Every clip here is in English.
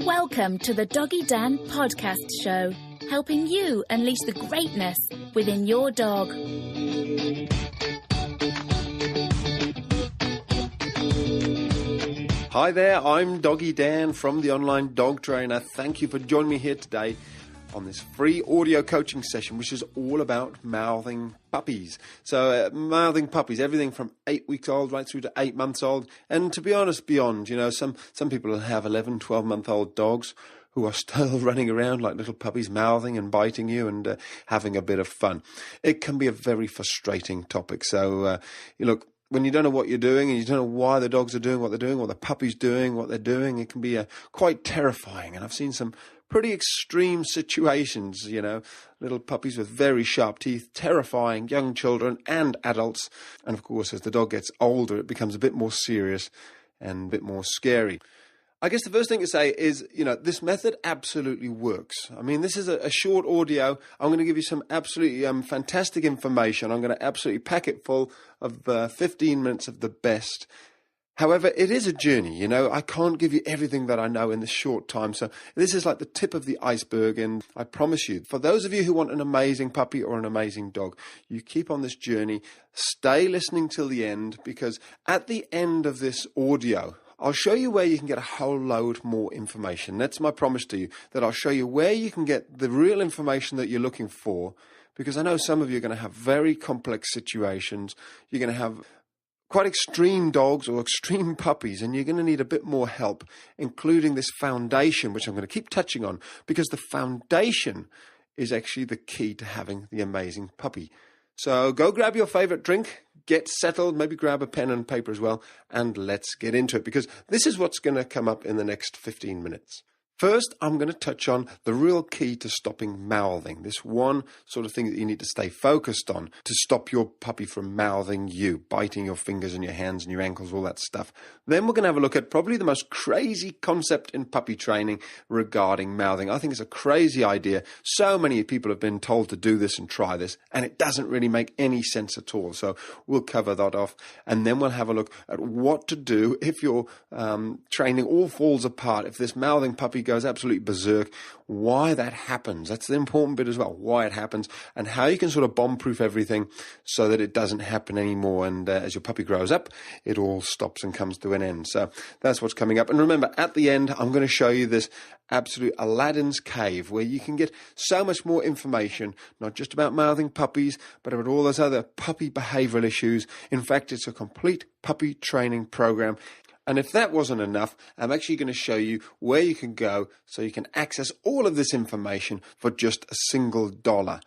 Welcome to the Doggy Dan podcast show, helping you unleash the greatness within your dog. Hi there, I'm Doggy Dan from the Online Dog Trainer. Thank you for joining me here today on this free audio coaching session, which is all about mouthing puppies. So mouthing puppies, everything from 8 weeks old right through to 8 months old. And to be honest, beyond, some people have 11, 12-month-old dogs who are still running around like little puppies, mouthing and biting you and having a bit of fun. It can be a very frustrating topic. So, look, when you don't know what you're doing and you don't know why the dogs are doing what they're doing or the puppy's doing what they're doing, it can be quite terrifying. And I've seen some pretty extreme situations, little puppies with very sharp teeth, terrifying young children and adults. And of course, as the dog gets older, it becomes a bit more serious and a bit more scary. I guess the first thing to say is, this method absolutely works. I mean, this is a short audio. I'm going to give you some absolutely fantastic information. I'm going to absolutely pack it full of 15 minutes of the best. However, it is a journey, I can't give you everything that I know in this short time. So this is like the tip of the iceberg. And I promise you, for those of you who want an amazing puppy or an amazing dog, you keep on this journey, stay listening till the end, because at the end of this audio, I'll show you where you can get a whole load more information. That's my promise to you, that I'll show you where you can get the real information that you're looking for, because I know some of you are going to have very complex situations. You're going to have quite extreme dogs or extreme puppies, and you're going to need a bit more help, including this foundation, which I'm going to keep touching on, because the foundation is actually the key to having the amazing puppy. So go grab your favorite drink, get settled, maybe grab a pen and paper as well, and let's get into it, because this is what's going to come up in the next 15 minutes. First, I'm going to touch on the real key to stopping mouthing, this one sort of thing that you need to stay focused on to stop your puppy from mouthing you, biting your fingers and your hands and your ankles, all that stuff. Then we're going to have a look at probably the most crazy concept in puppy training regarding mouthing. I think it's a crazy idea. So many people have been told to do this and try this, and it doesn't really make any sense at all. So we'll cover that off, and then we'll have a look at what to do if your training all falls apart, if this mouthing puppy goes absolutely berserk, why that happens. That's the important bit as well, why it happens, and how you can sort of bomb-proof everything so that it doesn't happen anymore. And as your puppy grows up, it all stops and comes to an end. So that's what's coming up. And remember, at the end, I'm going to show you this absolute Aladdin's cave where you can get so much more information, not just about mouthing puppies, but about all those other puppy behavioral issues. In fact, it's a complete puppy training program. And if that wasn't enough, I'm actually going to show you where you can go so you can access all of this information for just $1.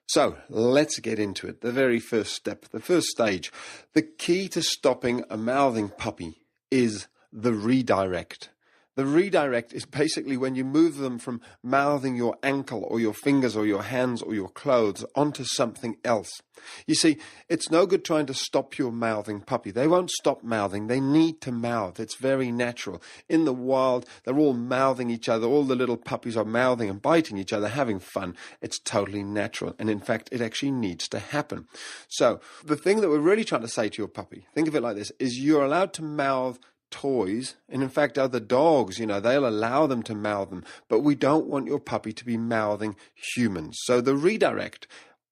So let's get into it. The very first step, the first stage. The key to stopping a mouthing puppy is the redirect. The redirect is basically when you move them from mouthing your ankle or your fingers or your hands or your clothes onto something else. You see, it's no good trying to stop your mouthing puppy. They won't stop mouthing. They need to mouth. It's very natural. In the wild, they're all mouthing each other. All the little puppies are mouthing and biting each other, having fun. It's totally natural. And in fact, it actually needs to happen. So the thing that we're really trying to say to your puppy, think of it like this, is you're allowed to mouth toys, and in fact other dogs, they'll allow them to mouth them, but we don't want your puppy to be mouthing humans. So the redirect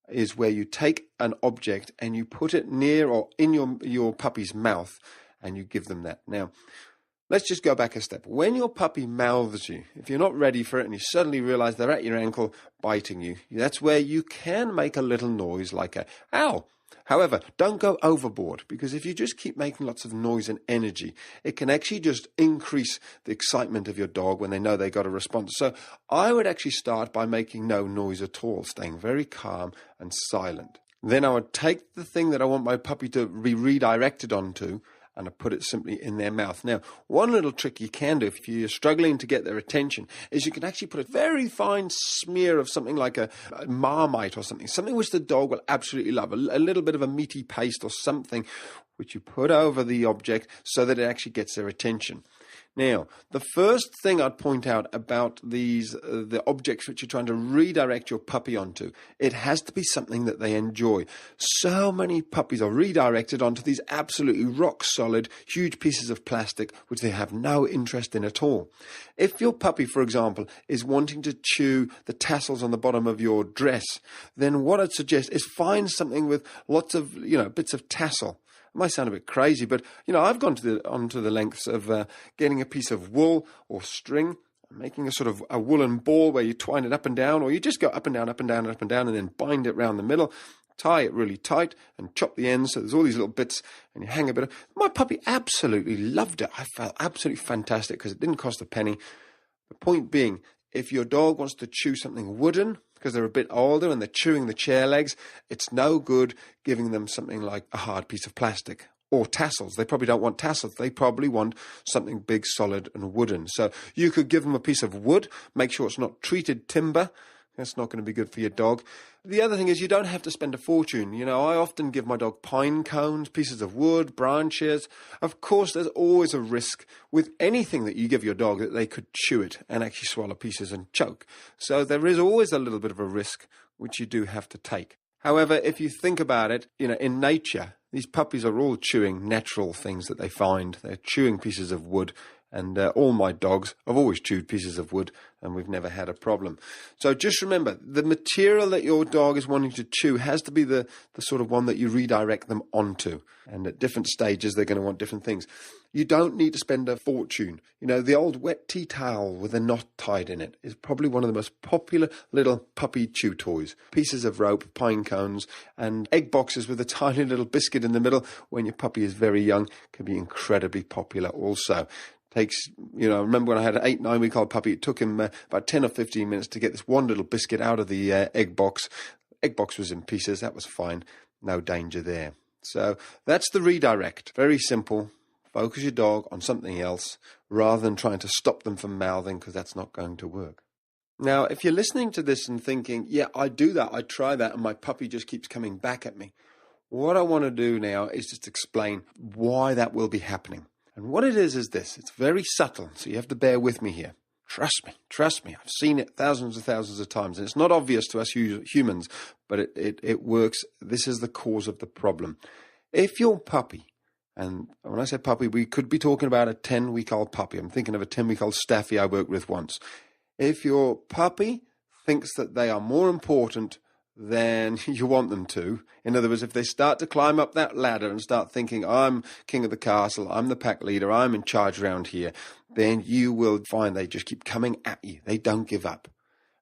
is where you take an object and you put it near or in your puppy's mouth and you give them that. Now, let's just go back a step. When your puppy mouths you, if you're not ready for it and you suddenly realize they're at your ankle biting you, that's where you can make a little noise like a ow. However, don't go overboard, because if you just keep making lots of noise and energy, it can actually just increase the excitement of your dog when they know they got a response. So I would actually start by making no noise at all, staying very calm and silent. Then I would take the thing that I want my puppy to be redirected onto, and I put it simply in their mouth. Now, one little trick you can do if you're struggling to get their attention is you can actually put a very fine smear of something like a Marmite or something which the dog will absolutely love, a little bit of a meaty paste or something which you put over the object so that it actually gets their attention. Now, the first thing I'd point out about the objects which you're trying to redirect your puppy onto, it has to be something that they enjoy. So many puppies are redirected onto these absolutely rock-solid, huge pieces of plastic which they have no interest in at all. If your puppy, for example, is wanting to chew the tassels on the bottom of your dress, then what I'd suggest is find something with lots of, bits of tassel. It might sound a bit crazy, but, I've gone onto the lengths of getting a piece of wool or string, making a sort of a woolen ball where you twine it up and down, or you just go up and down, up and down, up and down, and then bind it round the middle, tie it really tight, and chop the ends so there's all these little bits, and you hang a bit of... My puppy absolutely loved it. I felt absolutely fantastic because it didn't cost a penny. The point being, if your dog wants to chew something wooden, because they're a bit older and they're chewing the chair legs, it's no good giving them something like a hard piece of plastic or tassels. They probably don't want tassels. They probably want something big, solid and wooden. So you could give them a piece of wood, make sure it's not treated timber. That's not going to be good for your dog. The other thing is you don't have to spend a fortune. I often give my dog pine cones, pieces of wood, branches. Of course, there's always a risk with anything that you give your dog that they could chew it and actually swallow pieces and choke. So there is always a little bit of a risk which you do have to take. However, if you think about it, in nature, these puppies are all chewing natural things that they find. They're chewing pieces of wood. And all my dogs have always chewed pieces of wood, and we've never had a problem. So just remember, the material that your dog is wanting to chew has to be the sort of one that you redirect them onto. And at different stages, they're going to want different things. You don't need to spend a fortune. The old wet tea towel with a knot tied in it is probably one of the most popular little puppy chew toys. Pieces of rope, pine cones, and egg boxes with a tiny little biscuit in the middle when your puppy is very young can be incredibly popular also. Takes, I remember when I had an 8-9-week-old puppy, it took him about 10 or 15 minutes to get this one little biscuit out of the egg box. Egg box was in pieces. That was fine. No danger there. So that's the redirect. Very simple. Focus your dog on something else rather than trying to stop them from mouthing, because that's not going to work. Now, if you're listening to this and thinking, yeah, I do that, I try that, and my puppy just keeps coming back at me. What I want to do now is just explain why that will be happening. And what it is this. It's very subtle, so you have to bear with me here. Trust me. I've seen it thousands of times. And it's not obvious to us humans, but it works. This is the cause of the problem. If your puppy, and when I say puppy, we could be talking about a 10-week-old puppy. I'm thinking of a 10-week-old Staffy I worked with once. If your puppy thinks that they are more important than you want them to. In other words, if they start to climb up that ladder and start thinking, I'm king of the castle, I'm the pack leader, I'm in charge around here, then you will find they just keep coming at you. They don't give up.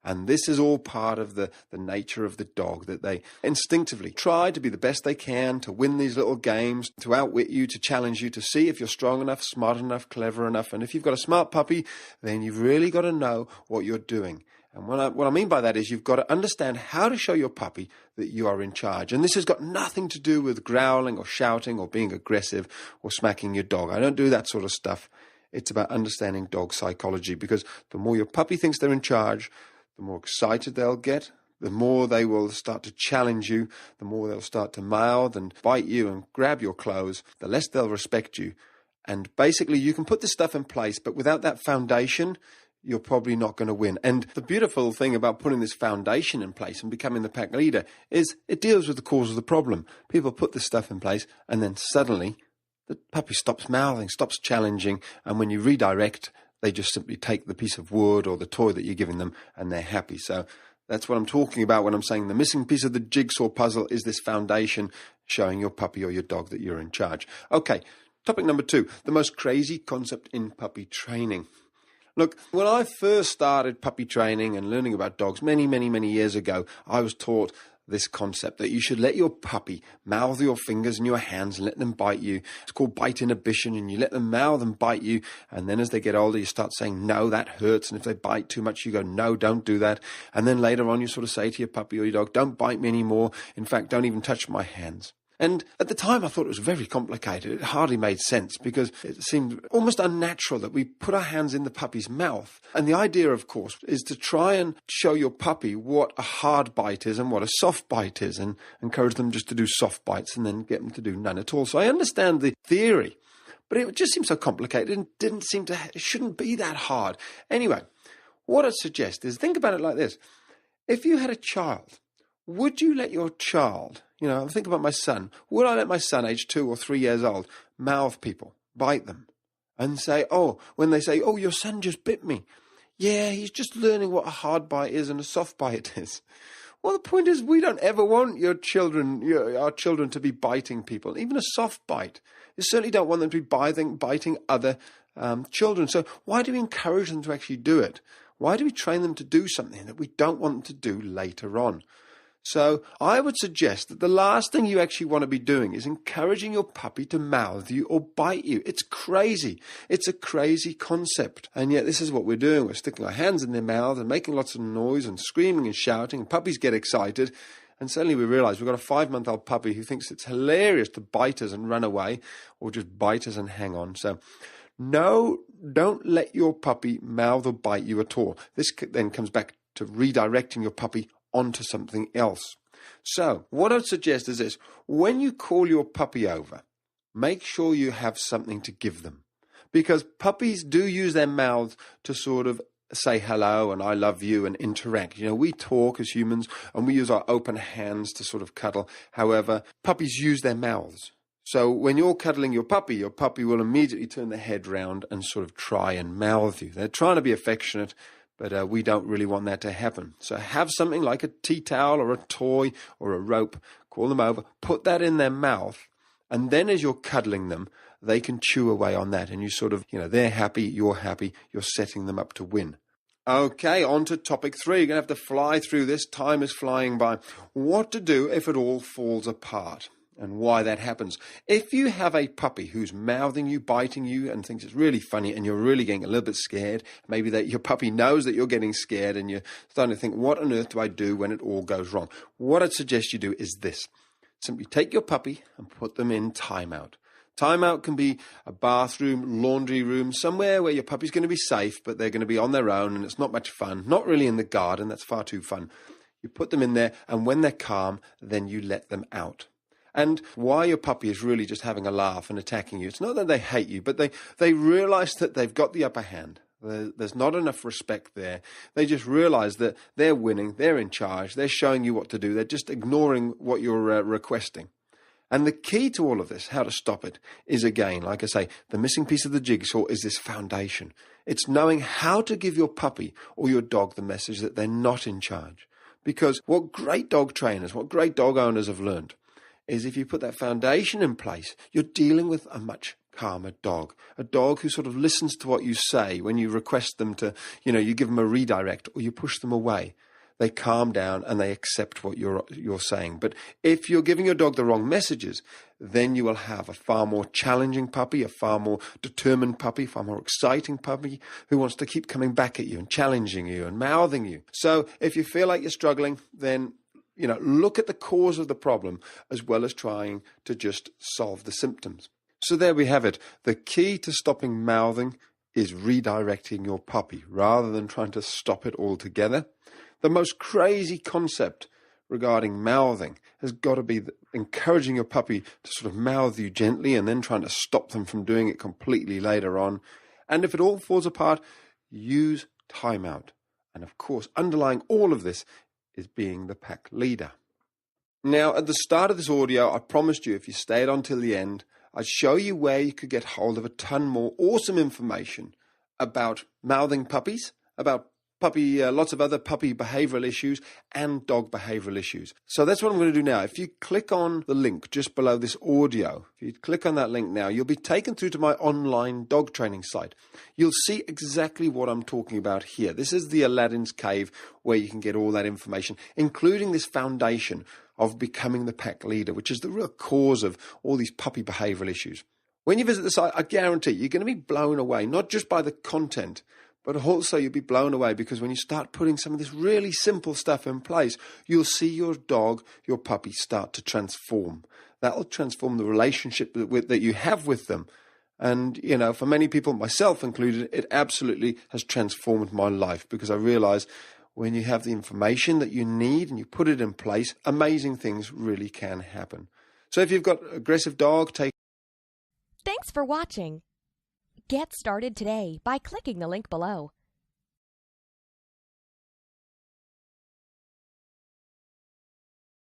And this is all part of the nature of the dog, that they instinctively try to be the best they can, to win these little games, to outwit you, to challenge you, to see if you're strong enough, smart enough, clever enough. And if you've got a smart puppy, then you've really got to know what you're doing. And what I mean by that is you've got to understand how to show your puppy that you are in charge. And this has got nothing to do with growling or shouting or being aggressive or smacking your dog. I don't do that sort of stuff. It's about understanding dog psychology, because the more your puppy thinks they're in charge, the more excited they'll get, the more they will start to challenge you, the more they'll start to mouth and bite you and grab your clothes, the less they'll respect you. And basically you can put this stuff in place, but without that foundation, you're probably not going to win. And the beautiful thing about putting this foundation in place and becoming the pack leader is it deals with the cause of the problem. People put this stuff in place and then suddenly the puppy stops mouthing, stops challenging, and when you redirect, they just simply take the piece of wood or the toy that you're giving them and they're happy. So that's what I'm talking about when I'm saying the missing piece of the jigsaw puzzle is this foundation showing your puppy or your dog that you're in charge. Okay, topic number 2, the most crazy concept in puppy training. Look, when I first started puppy training and learning about dogs many years ago, I was taught this concept that you should let your puppy mouth your fingers and your hands and let them bite you. It's called bite inhibition, and you let them mouth and bite you, and then as they get older you start saying, no, that hurts, and if they bite too much you go, no, don't do that, and then later on you sort of say to your puppy or your dog, don't bite me anymore, in fact, don't even touch my hands. And at the time, I thought it was very complicated. It hardly made sense because it seemed almost unnatural that we put our hands in the puppy's mouth. And the idea, of course, is to try and show your puppy what a hard bite is and what a soft bite is, and encourage them just to do soft bites and then get them to do none at all. So I understand the theory, But it just seemed so complicated and it shouldn't be that hard. Anyway, what I'd suggest is think about it like this. If you had a child, would you let your child, think about my son, would I let my son, age 2 or 3 years old, mouth people, bite them, and say, when they say, your son just bit me. Yeah, he's just learning what a hard bite is and a soft bite is. Well, the point is we don't ever want our children to be biting people, even a soft bite. You certainly don't want them to be biting other children. So why do we encourage them to actually do it? Why do we train them to do something that we don't want them to do later on? So I would suggest that the last thing you actually want to be doing is encouraging your puppy to mouth you or bite you. It's crazy. It's a crazy concept. And yet this is what we're doing. We're sticking our hands in their mouth and making lots of noise and screaming and shouting. Puppies get excited. And suddenly we realize we've got a 5-month-old puppy who thinks it's hilarious to bite us and run away or just bite us and hang on. So no, don't let your puppy mouth or bite you at all. This then comes back to redirecting your puppy onto something else. So what I'd suggest is this. When you call your puppy over, make sure you have something to give them. Because puppies do use their mouths to sort of say hello and I love you and interact. We talk as humans and we use our open hands to sort of cuddle. However, puppies use their mouths. So when you're cuddling your puppy will immediately turn their head round and sort of try and mouth you. They're trying to be affectionate, but we don't really want that to happen. So have something like a tea towel or a toy or a rope, call them over, put that in their mouth, and then as you're cuddling them, they can chew away on that. And you sort of, they're happy, you're setting them up to win. Okay, on to topic 3. You're going to have to fly through this. Time is flying by. What to do if it all falls apart and why that happens. If you have a puppy who's mouthing you, biting you, and thinks it's really funny and you're really getting a little bit scared, maybe that your puppy knows that you're getting scared and you're starting to think, what on earth do I do when it all goes wrong? What I'd suggest you do is this. Simply take your puppy and put them in timeout. Timeout can be a bathroom, laundry room, somewhere where your puppy's going to be safe, but they're going to be on their own and it's not much fun. Not really in the garden, that's far too fun. You put them in there, and when they're calm, then you let them out. And why your puppy is really just having a laugh and attacking you, it's not that they hate you, but they realize that they've got the upper hand. There's not enough respect there. They just realize that they're winning, they're in charge, they're showing you what to do, they're just ignoring what you're requesting. And the key to all of this, how to stop it, is again, like I say, the missing piece of the jigsaw is this foundation. It's knowing how to give your puppy or your dog the message that they're not in charge. Because what great dog trainers, what great dog owners have learned is if you put that foundation in place, you're dealing with a much calmer dog. A dog who sort of listens to what you say when you request them to, you give them a redirect or you push them away. They calm down and they accept what you're saying. But if you're giving your dog the wrong messages, then you will have a far more challenging puppy, a far more determined puppy, far more exciting puppy who wants to keep coming back at you and challenging you and mouthing you. So if you feel like you're struggling, then look at the cause of the problem as well as trying to just solve the symptoms. So there we have it. The key to stopping mouthing is redirecting your puppy rather than trying to stop it altogether. The most crazy concept regarding mouthing has got to be encouraging your puppy to sort of mouth you gently and then trying to stop them from doing it completely later on. And if it all falls apart, use timeout. And of course, underlying all of this is being the pack leader. Now, at the start of this audio, I promised you if you stayed on till the end, I'd show you where you could get hold of a ton more awesome information about mouthing puppies, about lots of other puppy behavioral issues and dog behavioral issues. So that's what I'm going to do now. If you click on the link just below this audio, if you click on that link now, you'll be taken through to my online dog training site. You'll see exactly what I'm talking about here. This is the Aladdin's Cave where you can get all that information, including this foundation of becoming the pack leader, which is the real cause of all these puppy behavioral issues. When you visit the site, I guarantee you're going to be blown away, not just by the content, but also you'll be blown away because when you start putting some of this really simple stuff in place, you'll see your dog, your puppy start to transform. That'll transform the relationship that you have with them. And, for many people, myself included, it absolutely has transformed my life because I realize when you have the information that you need and you put it in place, amazing things really can happen. So if you've got an aggressive dog, take Thanks for watching. Get started today by clicking the link below.